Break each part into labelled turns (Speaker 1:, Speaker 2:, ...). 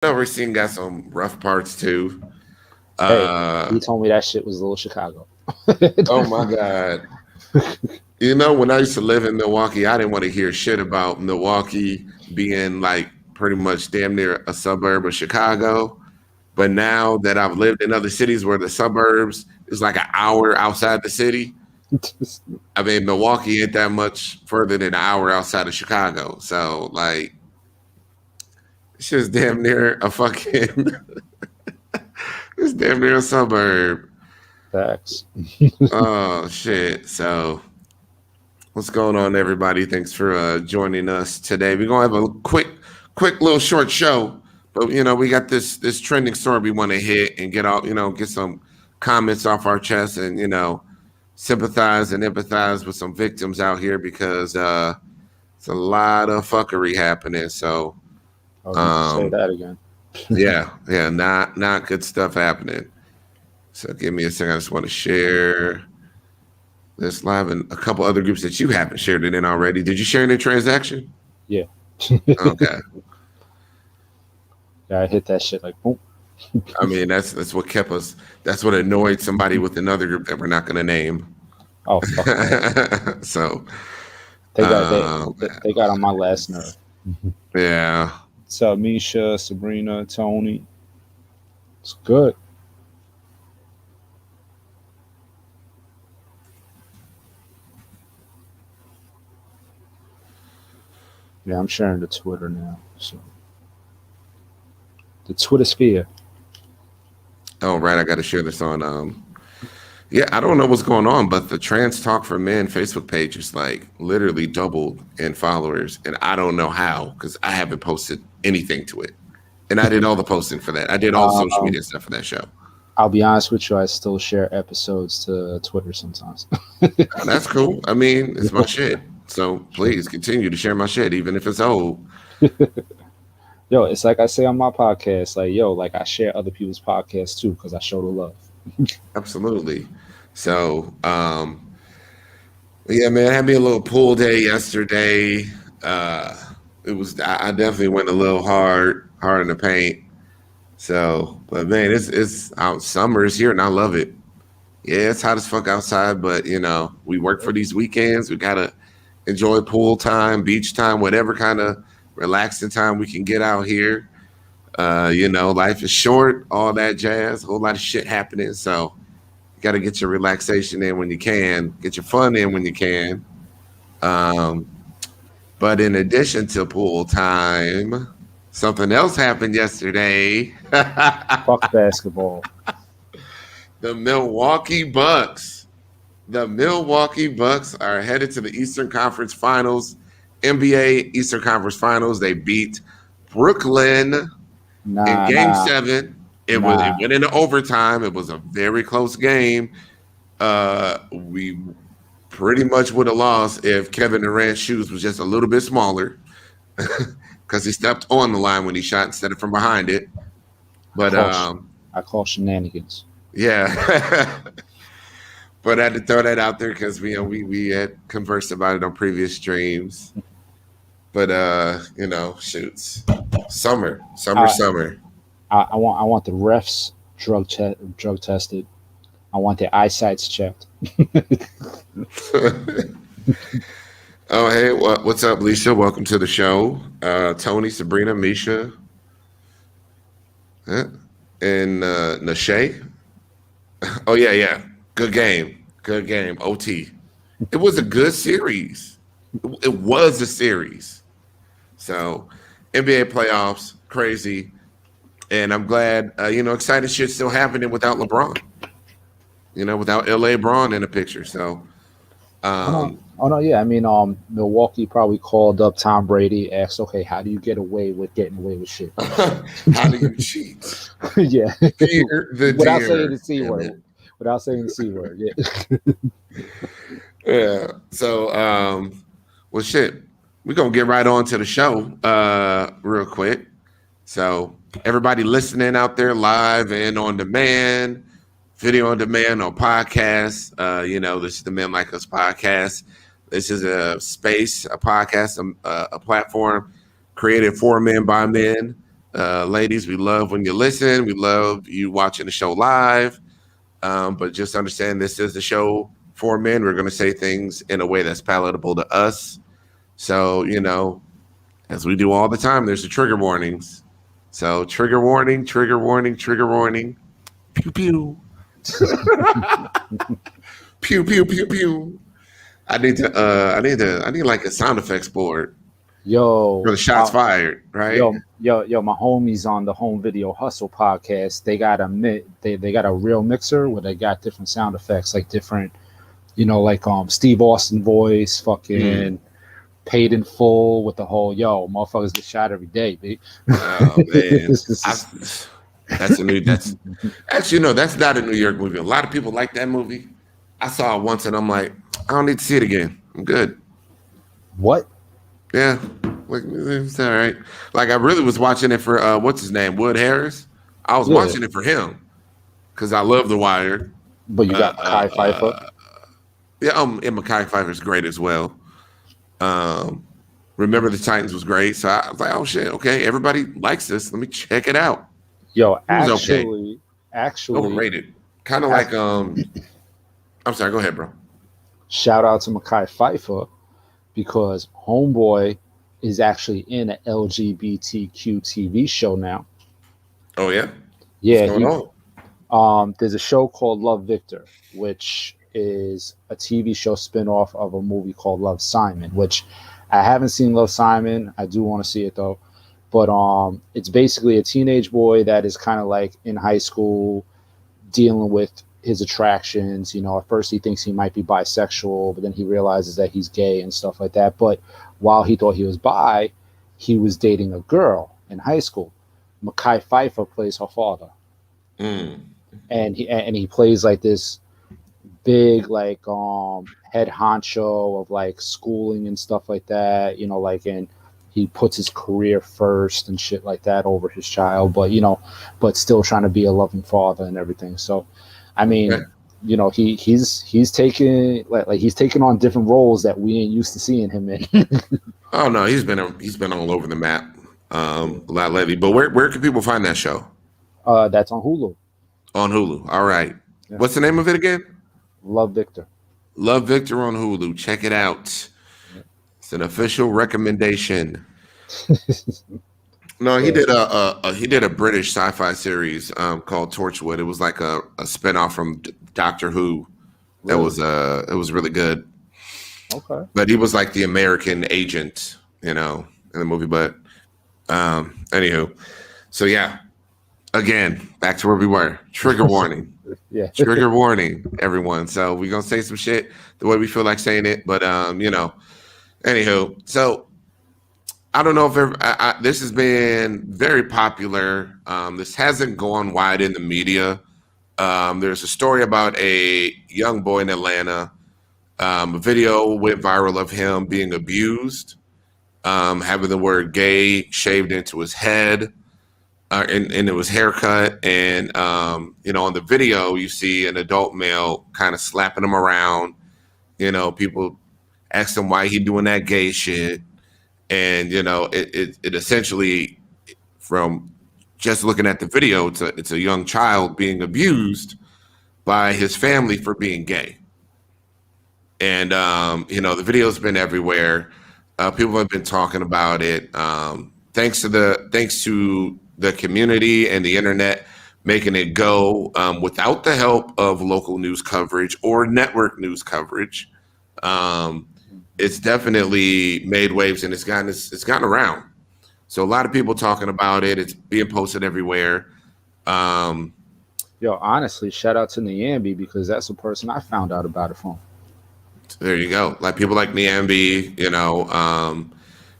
Speaker 1: know Racine got some rough parts too.
Speaker 2: Hey,
Speaker 1: Uh,
Speaker 2: he told me that shit was little Chicago.
Speaker 1: oh my God. When I used to live in Milwaukee, I didn't want to hear shit about Milwaukee being like pretty much damn near a suburb of Chicago. But now that I've lived in other cities where the suburbs is like an hour outside the city, I mean, Milwaukee ain't that much further than an hour outside of Chicago. So, like, it's just damn near a fucking, it's damn near a suburb.
Speaker 2: Facts.
Speaker 1: Oh, shit. So, what's going on, everybody? Thanks for joining us today. We're gonna have a quick little short show, but we got this trending story we want to hit and get out. Get some comments off our chest, and sympathize and empathize with some victims out here because it's a lot of fuckery happening. So,
Speaker 2: Oh, you can say
Speaker 1: um,
Speaker 2: that again.
Speaker 1: yeah, not good stuff happening. So, give me a second. I just want to share this live in a couple other groups that you haven't shared it in already. Did you share in a transaction?
Speaker 2: Yeah.
Speaker 1: Okay.
Speaker 2: Yeah, I hit that shit like boom.
Speaker 1: I mean, that's what kept us. That's what annoyed somebody with another group that we're not going to name.
Speaker 2: Oh fuck no.
Speaker 1: So,
Speaker 2: They got
Speaker 1: um,
Speaker 2: they got on my last nerve.
Speaker 1: yeah.
Speaker 2: What's up, Misha, Sabrina, Tony? It's good. Yeah, I'm sharing the Twitter now. So the Twitter sphere.
Speaker 1: Oh, right. I got to share this on. Yeah, I don't know what's going on, but the Trans Talk for Men Facebook page is like literally doubled in followers, and I don't know how because I haven't posted anything to it, and I did all the posting for that. I did all the social
Speaker 2: Um,
Speaker 1: media stuff for that show.
Speaker 2: I'll be honest with you, I still share episodes to Twitter sometimes.
Speaker 1: Oh, that's cool. I mean, it's my shit. So please continue to share my shit, even if it's old.
Speaker 2: Yo, it's like I say on my podcast, like yo, like I share other people's podcasts too because I show the love.
Speaker 1: Absolutely. So, yeah, man, I had me a little pool day yesterday. Uh, I definitely went a little hard in the paint. So, but man, it's out. Summer is here, and I love it. Yeah, it's hot as fuck outside, but we work for these weekends. We gotta enjoy pool time, beach time, whatever kind of relaxing time we can get out here. Life is short, all that jazz, a whole lot of shit happening. So you got to get your relaxation in when you can, get your fun in when you can. Um, but in addition to pool time, something else happened yesterday.
Speaker 2: Fuck basketball.
Speaker 1: the Milwaukee Bucks. The Milwaukee Bucks are headed to the Eastern Conference Finals, NBA Eastern Conference Finals. They beat Brooklyn in
Speaker 2: Nah,
Speaker 1: Game
Speaker 2: nah,
Speaker 1: 7. It
Speaker 2: nah.
Speaker 1: went into overtime. It was a very close game. We pretty much would have lost if Kevin Durant's shoes was just a little bit smaller because he stepped on the line when he shot instead of from behind it.
Speaker 2: I
Speaker 1: But
Speaker 2: call I call shenanigans.
Speaker 1: yeah. But I had to throw that out there because we had conversed about it on previous streams. But shoots.
Speaker 2: I,
Speaker 1: Summer.
Speaker 2: I want the refs drug tested. I want their eyesights checked.
Speaker 1: Oh, hey, what's up, Lisa? Welcome to the show. Tony, Sabrina, Misha, huh? And Nashay. Oh, yeah. Good game. Good game. OT. It was a good series. It was a series. So, NBA playoffs, crazy. And I'm glad, exciting shit still happening without LeBron, without LA Braun in the picture. So,
Speaker 2: Oh no,
Speaker 1: um,
Speaker 2: oh no, yeah. I mean, Milwaukee probably called up Tom Brady, asked, "Okay, how do you get away with getting away with shit?"
Speaker 1: how do you cheat?
Speaker 2: Yeah,
Speaker 1: Fear the
Speaker 2: without saying
Speaker 1: deer.
Speaker 2: the c
Speaker 1: Damn
Speaker 2: word.
Speaker 1: it.
Speaker 2: Without saying the c word. Yeah.
Speaker 1: Yeah. So, well, shit. We're gonna get right on to the show, real quick. So, everybody listening out there, live and on demand, video on demand, on podcasts. This is the Men Like Us podcast. This is a space, a podcast, a platform created for men by men Ladies, we love when you listen. We love you watching the show live. But just understand this is the show for men. We're going to say things in a way that's palatable to us. So, as we do all the time, there's the trigger warnings. So, trigger warning, trigger warning, trigger warning. Pew, pew. Pew, pew, pew, pew. I need like a sound effects board
Speaker 2: Yo,
Speaker 1: for the shots fired, right?
Speaker 2: yo, my homies on the Home Video Hustle podcast, they got they got a real mixer where they got different sound effects, like different, like Steve Austin voice, fucking Paid in Full with the whole motherfuckers get shot every day, babe.
Speaker 1: Oh man, that's actually that's not a New York movie. A lot of people like that movie. I saw it once and I'm like, I don't need to see it again. I'm good.
Speaker 2: What?
Speaker 1: Yeah, like it's all right. Like I really was watching it for what's his name, Wood Harris. I was watching it for him because I love The Wire.
Speaker 2: But you got Mekhi Phifer.
Speaker 1: And Mekhi Phifer is great as well. Remember the Titans was great, so I was like, oh shit, okay, everybody likes this. Let me check it out.
Speaker 2: Yo, actually,
Speaker 1: overrated. Kind of like I'm sorry, go ahead, bro.
Speaker 2: Shout out to Mekhi Phifer because Homeboy is actually in an LGBTQ TV show now.
Speaker 1: Oh yeah?
Speaker 2: Yeah.
Speaker 1: What's going on?
Speaker 2: There's a show called Love Victor, which is a TV show spinoff of a movie called Love Simon, which I haven't seen Love Simon. I do want to see it though. But it's basically a teenage boy that is kind of like in high school dealing with his attractions. At first he thinks he might be bisexual, but then he realizes that he's gay and stuff like that. But while he thought he was bi, he was dating a girl in high school. Mekhi Phifer plays her father. And he plays like this big like head honcho of like schooling and stuff like that, and he puts his career first and shit like that over his child, but still trying to be a loving father and everything. So I mean, he's taking he's taking on different roles that we ain't used to seeing him in.
Speaker 1: Oh no, he's been all over the map a lot lately. But where can people find that show?
Speaker 2: That's on Hulu.
Speaker 1: On Hulu. All right.
Speaker 2: Yeah.
Speaker 1: What's the name of it again?
Speaker 2: Love Victor.
Speaker 1: Love Victor on Hulu. Check it out. It's an official recommendation. No, he did a British sci-fi series called Torchwood. It was like a spinoff from Doctor Who. That was it was really good.
Speaker 2: Okay.
Speaker 1: But he was like the American agent, in the movie. But anywho, so yeah. Again, back to where we were. Trigger warning.
Speaker 2: Yeah.
Speaker 1: Trigger warning, everyone. So we're gonna say some shit the way we feel like saying it. But anywho, so I don't know if this has been very popular. This hasn't gone wide in the media. There's a story about a young boy in Atlanta. A video went viral of him being abused, having the word gay shaved into his head. And it was haircut, and on the video you see an adult male kind of slapping him around. People ask him why he doing that gay shit, and it essentially, from just looking at the video, it's a young child being abused by his family for being gay, and the video's been everywhere. People have been talking about it. Thanks to the community and the internet making it go without the help of local news coverage or network news coverage. It's definitely made waves and it's gotten around. So a lot of people talking about it. It's being posted everywhere.
Speaker 2: Yo, honestly, shout out to Niambi because that's the person I found out about it from.
Speaker 1: There you go. Like people like Niambi,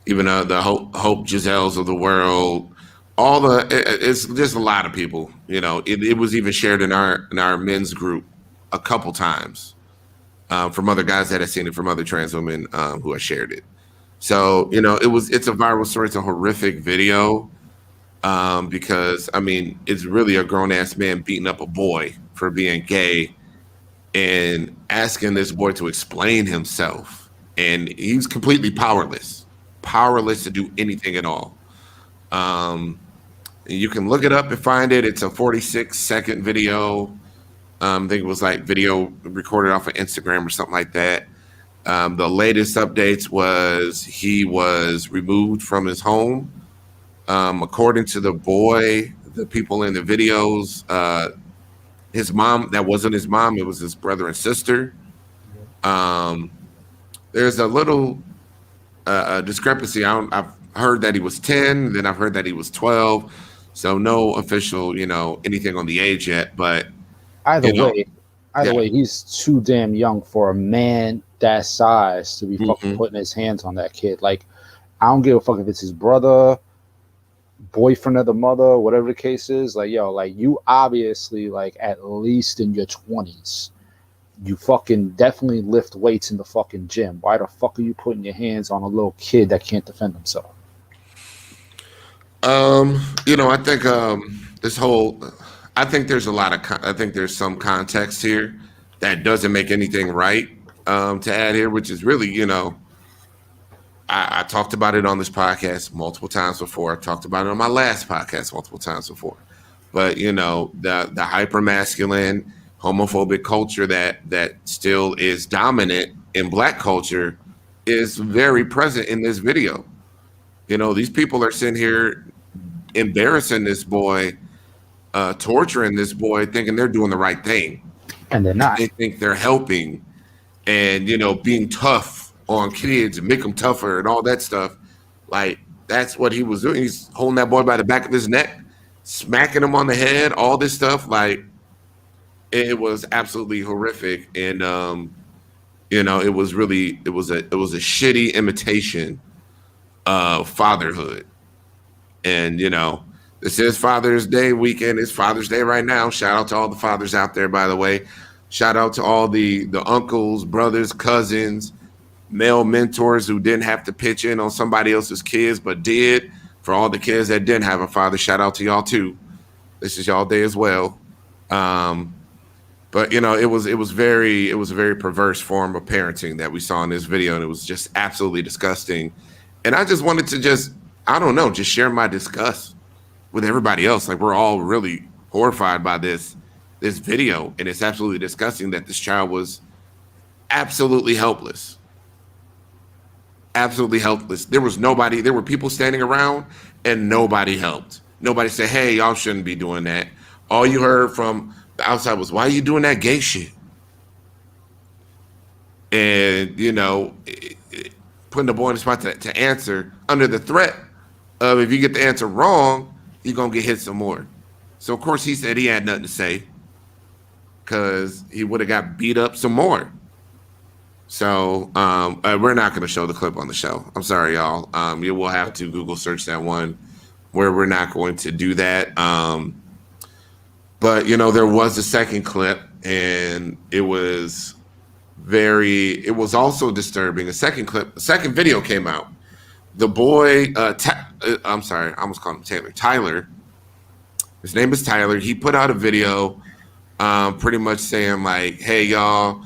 Speaker 1: even the Hope Giselles of the world. It's just a lot of people. It was even shared in our men's group a couple times from other guys that had seen it, from other trans women who had shared it. So it's a viral story. It's a horrific video because it's really a grown ass man beating up a boy for being gay and asking this boy to explain himself, and he's completely powerless to do anything at all. You can look it up and find it. It's a 46-second video. I think it was like video recorded off of Instagram or something like that. The latest updates was he was removed from his home. According to the boy, the people in the videos, his mom, that wasn't his mom, it was his brother and sister. There's a little discrepancy. I've heard that he was 10, then I've heard that he was 12. So no official, anything on the age yet. But
Speaker 2: either way, he's too damn young for a man that size to be fucking putting his hands on that kid. Like, I don't give a fuck if it's his brother, boyfriend of the mother, whatever the case is. Like, yo, like, you obviously, like, at least in your 20s, you fucking definitely lift weights in the fucking gym. Why the fuck are you putting your hands on a little kid that can't defend himself?
Speaker 1: I think I think there's I think there's some context here that doesn't make anything right to add here, which is really, I talked about it on this podcast multiple times before. I talked about it on my last podcast multiple times before. But the hyper masculine, homophobic culture that still is dominant in Black culture is very present in this video. These people are sitting here embarrassing this boy, torturing this boy, thinking they're doing the right thing.
Speaker 2: And they're not.
Speaker 1: They think they're helping and, being tough on kids and make them tougher and all that stuff. Like, that's what he was doing. He's holding that boy by the back of his neck, smacking him on the head, all this stuff. Like, it was absolutely horrific. And, it was a shitty imitation of fatherhood. And, this is Father's Day weekend. It's Father's Day right now. Shout out to all the fathers out there, by the way. Shout out to all the uncles, brothers, cousins, male mentors who didn't have to pitch in on somebody else's kids, but did. For all the kids that didn't have a father, shout out to y'all too. This is y'all day as well. But it was a very perverse form of parenting that we saw in this video, and it was just absolutely disgusting. And I just wanted to just share my disgust with everybody else. Like, we're all really horrified by this video, and it's absolutely disgusting that this child was absolutely helpless. Absolutely helpless. There were people standing around and nobody helped. Nobody said, hey, y'all shouldn't be doing that. All you heard from the outside was, why are you doing that gay shit? And, putting the boy in the spot to answer under the threat of, if you get the answer wrong, you're going to get hit some more. So, of course, he said he had nothing to say because he would have got beat up some more. So we're not going to show the clip on the show. I'm sorry, y'all. You will have to Google search that one where we're not going to do that. But, there was a second clip, and it was also disturbing. A second video came out. The boy, I'm sorry, I almost called him Taylor. Tyler. His name is Tyler. He put out a video pretty much saying, like, hey, y'all,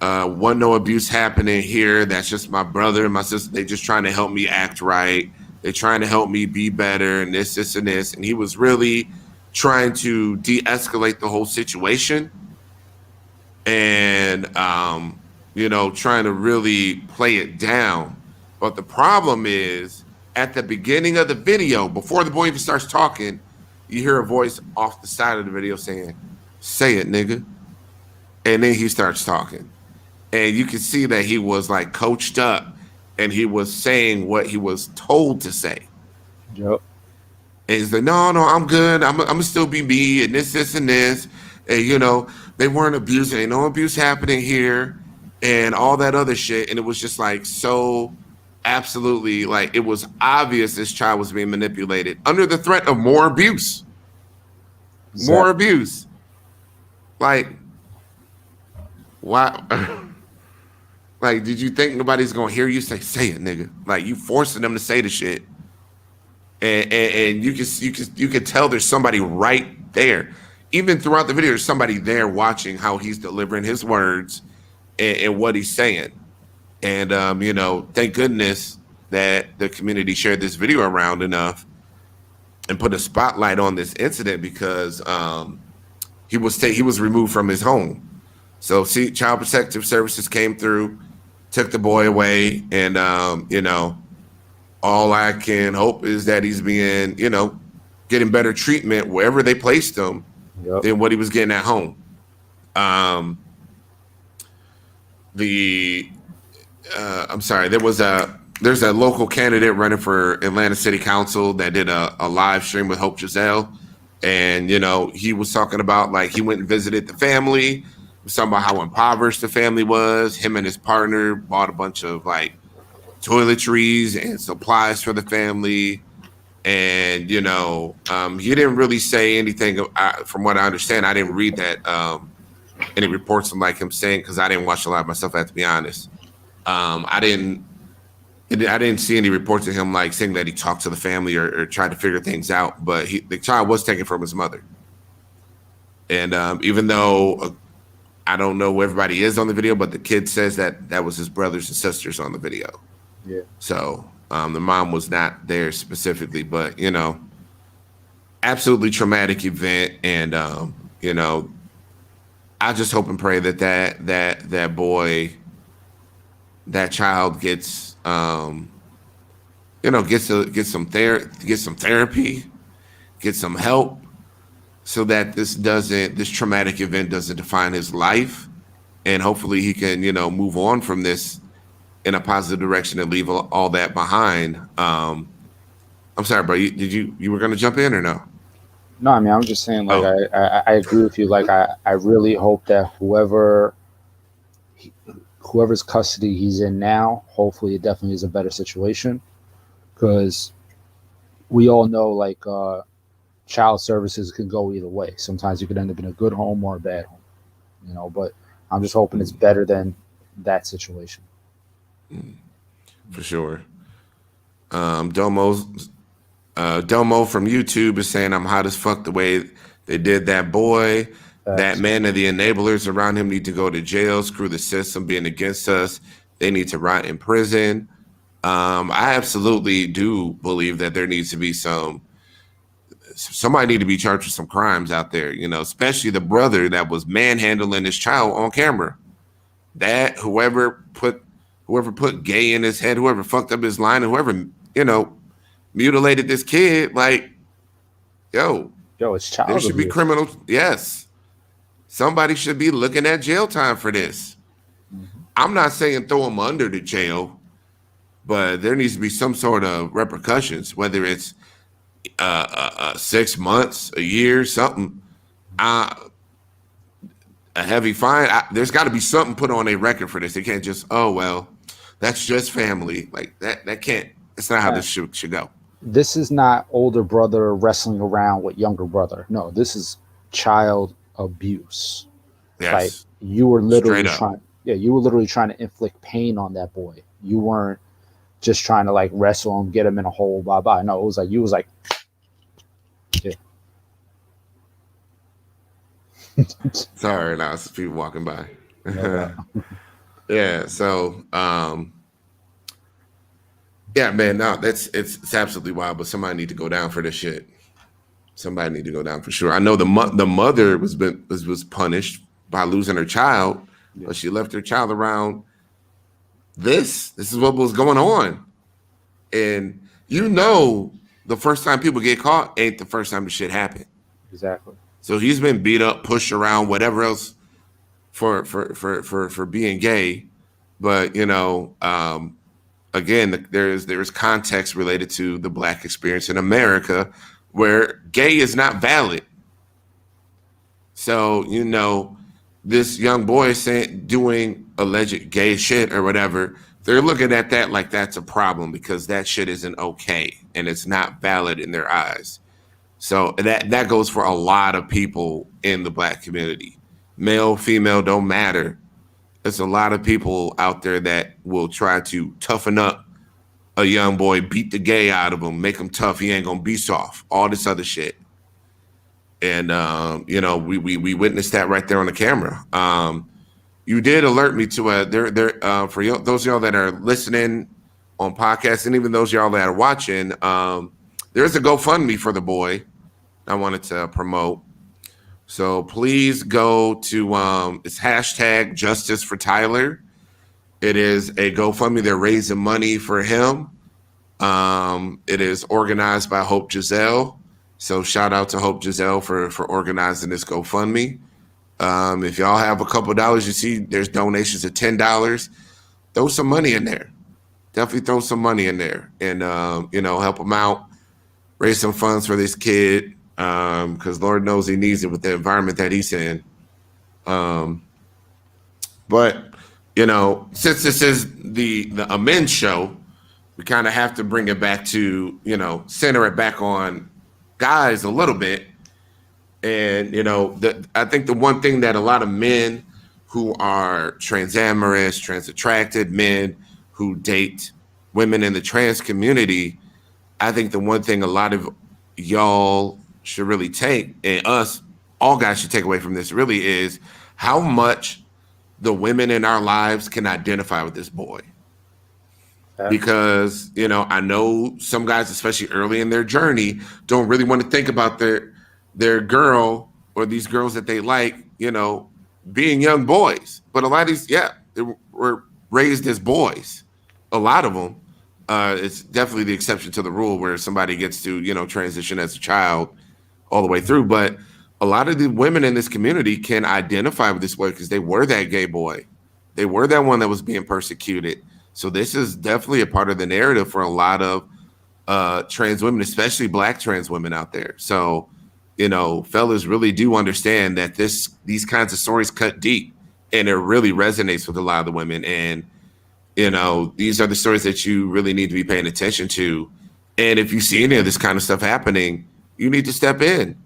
Speaker 1: wasn't no abuse happening here. That's just my brother and my sister. They just trying to help me act right. They're trying to help me be better and this, and this. And he was really trying to de-escalate the whole situation and, trying to really play it down. But the problem is, at the beginning of the video, before the boy even starts talking, you hear a voice off the side of the video saying, say it, nigga. And then he starts talking. And you can see that he was like coached up and he was saying what he was told to say.
Speaker 2: Yep.
Speaker 1: And he's like, no, I'm good. I'm going to still be me and this, and this. And, they weren't abusing. Ain't no abuse happening here and all that other shit. And it was just like so absolutely, like, it was obvious this child was being manipulated under the threat of more abuse. Exactly. More abuse. Like, why? Like, did you think nobody's gonna hear you say it, nigga? Like, you forcing them to say the shit, and you can tell there's somebody right there. Even throughout the video, there's somebody there watching how he's delivering his words and what he's saying. And thank goodness that the community shared this video around enough and put a spotlight on this incident because he was removed from his home. So, see, Child Protective Services came through, took the boy away, and all I can hope is that he's being, getting better treatment wherever they placed him than what he was getting at home. I'm sorry, there's a local candidate running for Atlanta City Council that did a live stream with Hope Giselle. And, he was talking about, like, he went and visited the family. He was talking about how impoverished the family was. Him and his partner bought a bunch of, like, toiletries and supplies for the family. And, he didn't really say anything. From what I understand, I didn't read that any reports of, like, him saying, because I didn't watch a lot myself, I have to be honest. I didn't see any reports of him, like, saying that he talked to the family or tried to figure things out. But the child was taken from his mother. And even though I don't know who everybody is on the video, but the kid says that was his brothers and sisters on the video.
Speaker 2: Yeah.
Speaker 1: So the mom was not there specifically, but, absolutely traumatic event. And, I just hope and pray that boy, that child gets get some therapy, get some help, so that this traumatic event doesn't define his life, and hopefully he can move on from this in a positive direction and leave all that behind. I'm sorry, bro. You were gonna jump in or no?
Speaker 2: No, I mean, I'm just saying, like, I agree with you. Like, I really hope that whoever's custody he's in now, hopefully it definitely is a better situation, because we all know, like, child services can go either way. Sometimes you could end up in a good home or a bad home, but I'm just hoping it's better than that situation.
Speaker 1: For sure. Domo from YouTube is saying, I'm hot as fuck the way they did that boy. That man and the enablers around him need to go to jail. Screw the system being against us. They need to rot in prison. I absolutely do believe that there needs to be somebody need to be charged with some crimes out there, especially the brother that was manhandling his child on camera. That whoever put gay in his head, whoever fucked up his line, and whoever, mutilated this kid, like,
Speaker 2: it's child
Speaker 1: there should
Speaker 2: abuse.
Speaker 1: be criminal. Yes. Somebody should be looking at jail time for this. Mm-hmm. I'm not saying throw him under the jail, but there needs to be some sort of repercussions, whether it's 6 months, a year, something, a heavy fine. There's got to be something put on a record for this. They can't just, that's just family. Like that can't. It's not how this should go.
Speaker 2: This is not older brother wrestling around with younger brother. No, this is child abuse.
Speaker 1: Yes.
Speaker 2: Like, you were literally trying to inflict pain on that boy. You weren't just trying to, like, wrestle him, get him in a hole, bye. No, it was like, yeah.
Speaker 1: Sorry, now it's people walking by.
Speaker 2: Yeah.
Speaker 1: Yeah. So, yeah, man, no, it's absolutely wild, but somebody need to go down for this shit. Somebody need to go down for sure. I know the mother was punished by losing her child, but she left her child around this. This is what was going on. And the first time people get caught ain't the first time the shit happened.
Speaker 2: Exactly. So
Speaker 1: he's been beat up, pushed around, whatever else for being gay. But again, there's context related to the Black experience in America where gay is not valid. So, this young boy doing alleged gay shit or whatever, they're looking at that like that's a problem because that shit isn't okay and it's not valid in their eyes. So that goes for a lot of people in the Black community. Male, female, don't matter. There's a lot of people out there that will try to toughen up a young boy, beat the gay out of him, make him tough. He ain't gonna be soft. All this other shit. And we witnessed that right there on the camera. You did alert me to those of y'all that are listening on podcasts, and even those of y'all that are watching. there's a GoFundMe for the boy I wanted to promote. So please go to it's hashtag Justice for Tyler. It is a GoFundMe. They're raising money for him. It is organized by Hope Giselle. So shout out to Hope Giselle for organizing this GoFundMe. If y'all have a couple dollars, you see there's donations of $10. Throw some money in there. Definitely throw some money in there and help him out. Raise some funds for this kid because Lord knows he needs it with the environment that he's in. But since this is the amend show, we kind of have to bring it back to center it back on guys a little bit. And I think the one thing that a lot of men who are transamorous, trans attracted men who date women in the trans community, I think the one thing a lot of y'all should really take, and us, all guys should take away from this really is how much the women in our lives can identify with this boy. Because, I know some guys, especially early in their journey, don't really want to think about their girl or these girls that they like, being young boys. But a lot of these, they were raised as boys. A lot of them. It's definitely the exception to the rule where somebody gets to, transition as a child all the way through. But a lot of the women in this community can identify with this boy because they were that gay boy. They were that one that was being persecuted. So this is definitely a part of the narrative for a lot of trans women, especially Black trans women out there. So, fellas really do understand that these kinds of stories cut deep and it really resonates with a lot of the women. And, these are the stories that you really need to be paying attention to. And if you see any of this kind of stuff happening, you need to step in.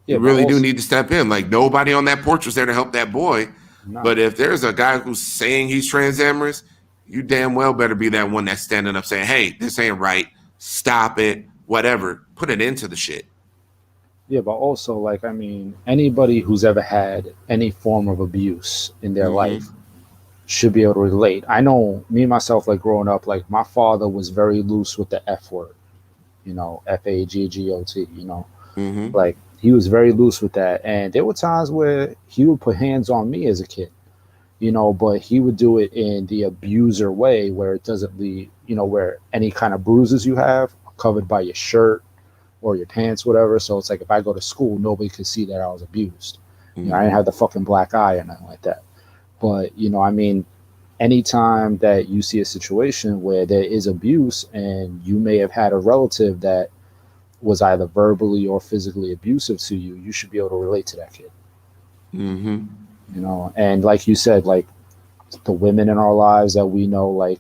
Speaker 1: Yeah, you really do need to step in. Like nobody on that porch was there to help that boy. No. But if there's a guy who's saying he's transamorous, you damn well better be that one that's standing up saying, hey, this ain't right. Stop it. Whatever. Put an end to the shit.
Speaker 2: Yeah, but also, anybody who's ever had any form of abuse in their life should be able to relate. I know me, myself, growing up, my father was very loose with the F word, Faggot, he was very loose with that. And there were times where he would put hands on me as a kid, but he would do it in the abuser way where it doesn't leave, where any kind of bruises you have are covered by your shirt or your pants, whatever. So it's like if I go to school, nobody could see that I was abused. I didn't have the fucking black eye or nothing like that. But, anytime that you see a situation where there is abuse and you may have had a relative that was either verbally or physically abusive to you, you should be able to relate to that kid. And like you said, the women in our lives that we know,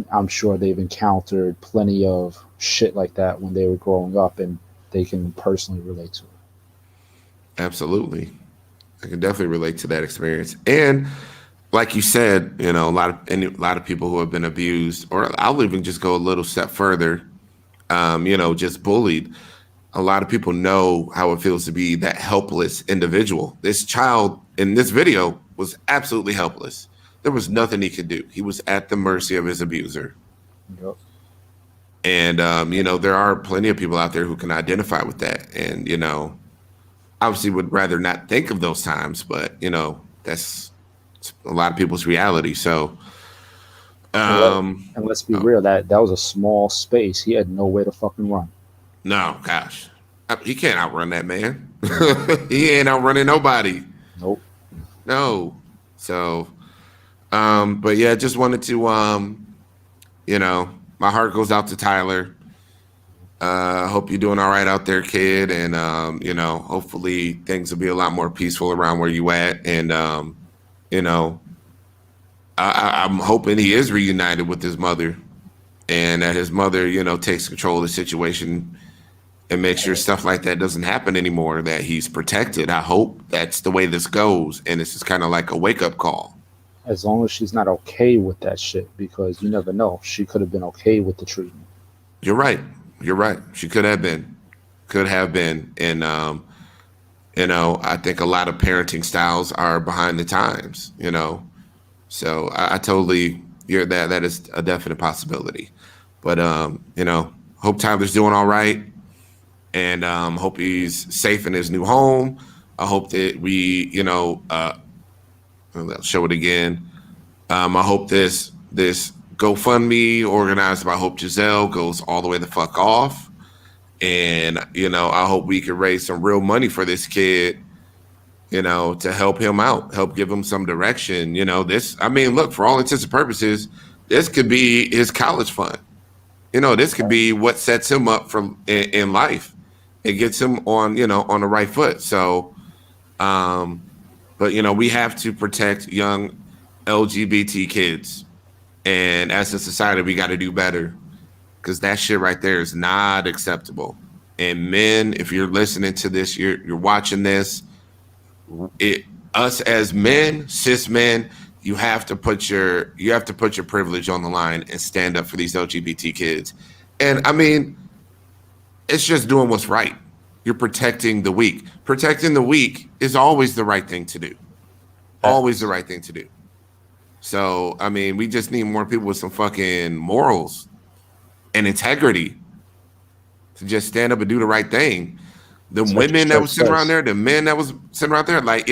Speaker 2: I'm sure they've encountered plenty of shit like that when they were growing up and they can personally relate to it.
Speaker 1: Absolutely. I can definitely relate to that experience. And like you said, a lot of people who have been abused, or I'll even just go a little step further, just bullied. A lot of people know how it feels to be that helpless individual. This child in this video was absolutely helpless. There was nothing he could do. He was at the mercy of his abuser. Yep. And, there are plenty of people out there who can identify with that. And, obviously would rather not think of those times, but, that's a lot of people's reality. So,
Speaker 2: and let's be real, that was a small space. He had nowhere to fucking run.
Speaker 1: No, gosh, he can't outrun that man. He ain't outrunning nobody.
Speaker 2: Nope.
Speaker 1: No. So, but yeah, just wanted to, my heart goes out to Tyler. Hope you're doing all right out there, kid. And, hopefully things will be a lot more peaceful around where you at. And, I'm hoping he is reunited with his mother and that his mother, takes control of the situation and makes sure stuff like that doesn't happen anymore, that he's protected. I hope that's the way this goes. And this is kind of like a wake up call.
Speaker 2: As long as she's not okay with that shit, because you never know. She could have been okay with the treatment.
Speaker 1: You're right. She could have been. And, I think a lot of parenting styles are behind the times, So I totally hear that. That is a definite possibility. But, hope Tyler's doing all right, and hope he's safe in his new home. I hope that we, I'll show it again. I hope this GoFundMe organized by Hope Giselle goes all the way the fuck off. And, I hope we can raise some real money for this kid, to help him out, help give him some direction. Look, for all intents and purposes, this could be his college fund. This could be what sets him up in life. It gets him on the right foot. So, but we have to protect young LGBT kids. And as a society, we got to do better, because that shit right there is not acceptable. And men, if you're listening to this, you're watching this, us as men, cis men, you have to put your privilege on the line and stand up for these LGBT kids. And it's just doing what's right. You're protecting the weak. Protecting the weak is always the right thing to do. Always the right thing to do. So, we just need more people with some fucking morals and integrity to just stand up and do the right thing. The women that was sitting around there, the men that was sitting around there, like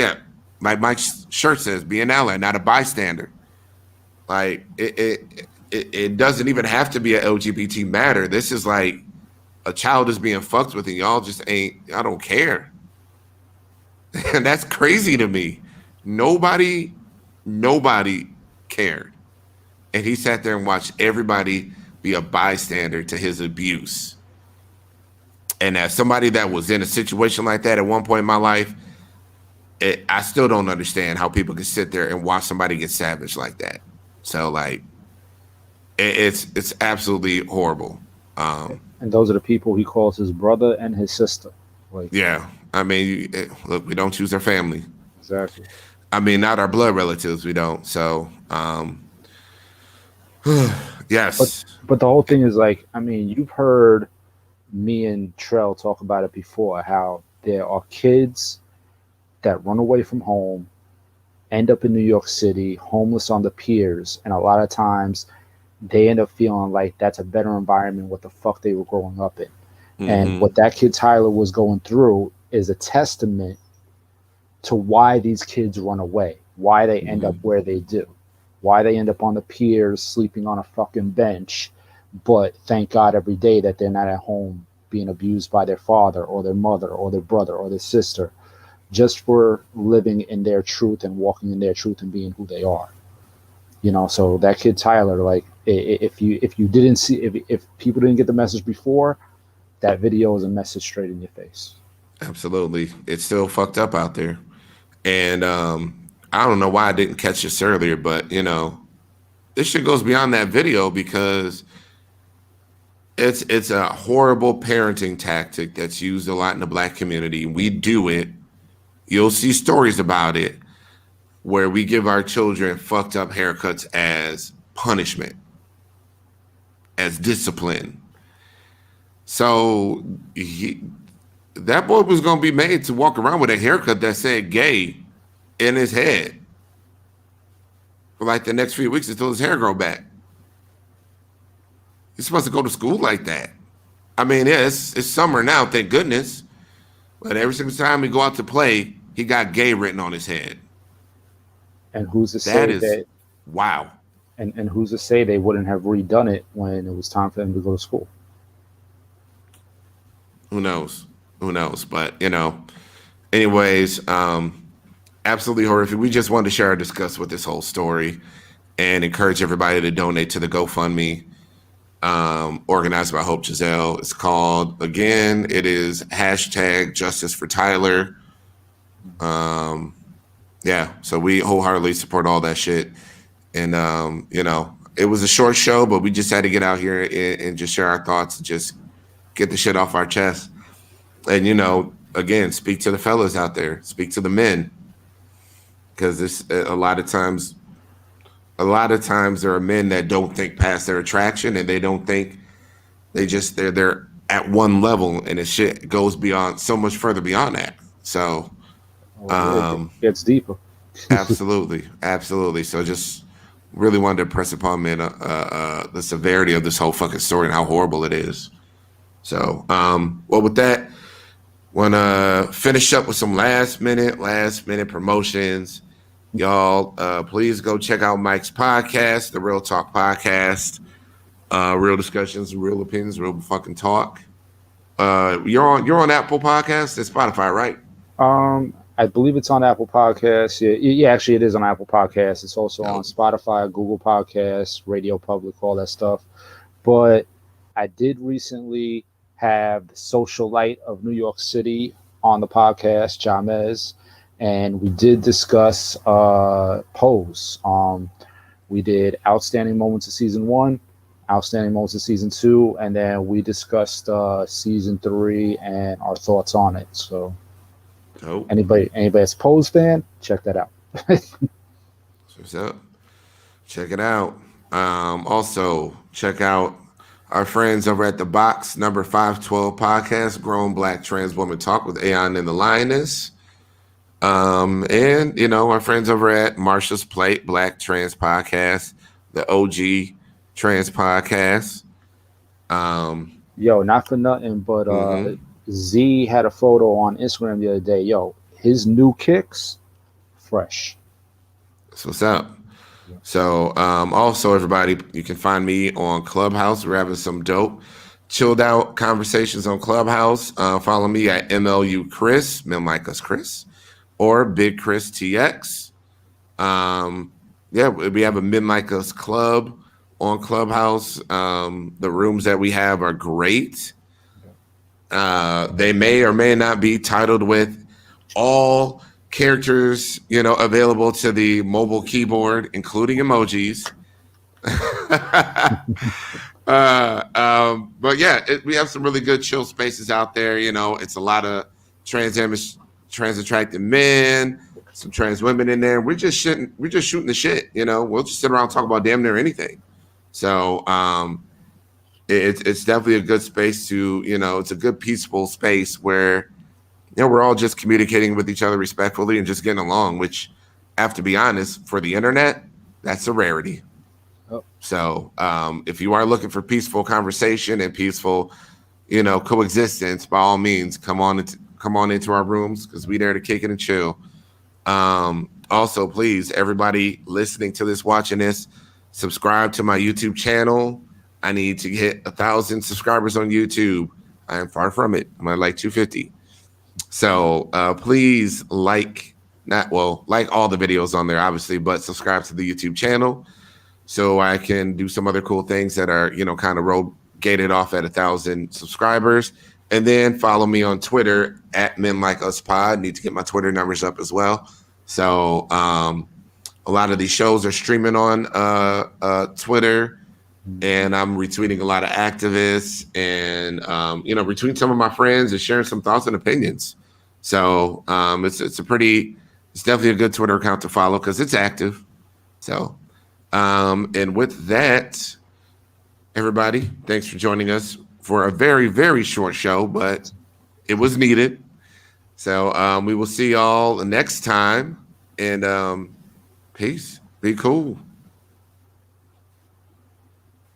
Speaker 1: Mike's shirt says, be an ally, not a bystander. Like, it doesn't even have to be an LGBT matter. This is like a child is being fucked with, and y'all just I don't care. And that's crazy to me. Nobody cared. And he sat there and watched everybody be a bystander to his abuse. And as somebody that was in a situation like that at one point in my life, I still don't understand how people can sit there and watch somebody get savaged like that. So, like, it's absolutely horrible.
Speaker 2: And those are the people he calls his brother and his sister.
Speaker 1: Yeah. Look, we don't choose our family.
Speaker 2: Exactly.
Speaker 1: Not our blood relatives. We don't. So, yes.
Speaker 2: But the whole thing is you've heard me and Trell talk about it before, how there are kids that run away from home, end up in New York City, homeless on the piers, and a lot of times they end up feeling like that's a better environment what the fuck they were growing up in. Mm-hmm. And what that kid Tyler was going through is a testament to why these kids run away, why they end up where they do, why they end up on the piers sleeping on a fucking bench, but thank God every day that they're not at home being abused by their father or their mother or their brother or their sister, just for living in their truth and walking in their truth and being who they are. So that kid Tyler, like, if people didn't get the message before, that video is a message straight in your face.
Speaker 1: Absolutely. It's still fucked up out there. And I don't know why I didn't catch this earlier, but this shit goes beyond that video, because it's a horrible parenting tactic that's used a lot in the Black community. We do it. You'll see stories about it where we give our children fucked up haircuts as punishment, as discipline. So that boy was going to be made to walk around with a haircut that said gay in his head for like the next few weeks until his hair grow back. He's supposed to go to school like that. It's summer now, thank goodness. But every single time we go out to play, he got gay written on his head.
Speaker 2: And who's to say that?
Speaker 1: Wow.
Speaker 2: And who's to say they wouldn't have redone it when it was time for them to go to school?
Speaker 1: Who knows? But, anyways, absolutely horrific. We just wanted to share our disgust with this whole story and encourage everybody to donate to the GoFundMe organized by Hope Giselle. It's called, again, it is #Justice for Tyler. So we wholeheartedly support all that shit. And, it was a short show, but we just had to get out here and just share our thoughts and just get the shit off our chest. And, again, speak to the fellas out there, speak to the men, because this a lot of times there are men that don't think past their attraction, and they don't think they're at one level, and the shit goes beyond, so much further beyond that. So
Speaker 2: it gets deeper.
Speaker 1: Absolutely. So just really wanted to press upon men the severity of this whole fucking story and how horrible it is. So, well, with that, want to finish up with some last minute promotions. Y'all, please go check out Mike's podcast, the Real Talk Podcast. Real discussions, real opinions, real fucking talk. You're on Apple Podcasts and Spotify, right?
Speaker 2: I believe it's on Apple Podcasts. Yeah, actually, it is on Apple Podcasts. It's also on Spotify, Google Podcasts, Radio Public, all that stuff. But I did recently have the Socialite of New York City on the podcast, Jamez, and we did discuss Pose. We did Outstanding Moments of Season 1, Outstanding Moments of Season 2, and then we discussed Season 3 and our thoughts on it. So anybody that's a Pose fan, check that out.
Speaker 1: What's up? Check it out. Also, check out our friends over at the Box Number 512 podcast, Grown Black Trans Woman Talk with Aeon and the Lioness. And, you know, our friends over at Marsha's Plate Black Trans Podcast, the OG Trans Podcast.
Speaker 2: Yo, not for nothing, but Z had a photo on Instagram the other day. Yo, his new kicks, fresh.
Speaker 1: That's what's up. So, also, everybody, you can find me on Clubhouse. We're having some dope, chilled out conversations on Clubhouse. Follow me at MLU Chris, Milmicus Chris, or Big Chris TX. Yeah, we have a Milmicus Club on Clubhouse. The rooms that we have are great. They may or may not be titled with all characters, you know, available to the mobile keyboard, including emojis. But yeah, we have some really good chill spaces out there. You know, it's a lot of trans attracted men, some trans women in there. We're just shooting the shit. You know, we'll just sit around and talk about damn near anything. So it's definitely a good space to, you know, it's a good peaceful space where, you know, we're all just communicating with each other respectfully and just getting along, which I have to be honest, for the internet, that's a rarity. Oh. So if you are looking for peaceful conversation and peaceful, you know, coexistence, by all means, come on into our rooms, because we there to kick it and chill. Also, please, everybody listening to this, watching this, subscribe to my YouTube channel. I need to hit 1,000 subscribers on YouTube. I am far from it. I'm at like 250. So please like all the videos on there, obviously, but subscribe to the YouTube channel so I can do some other cool things that are, you know, kind of road gated off at 1,000 subscribers. And then follow me on Twitter at MenLikeUsPod. Need to get my Twitter numbers up as well. So a lot of these shows are streaming on Twitter, and I'm retweeting a lot of activists and, you know, retweeting some of my friends and sharing some thoughts and opinions. So it's definitely a good Twitter account to follow because it's active. So, and with that, everybody, thanks for joining us for a very, very short show, but it was needed. So we will see y'all next time, and peace. Be cool.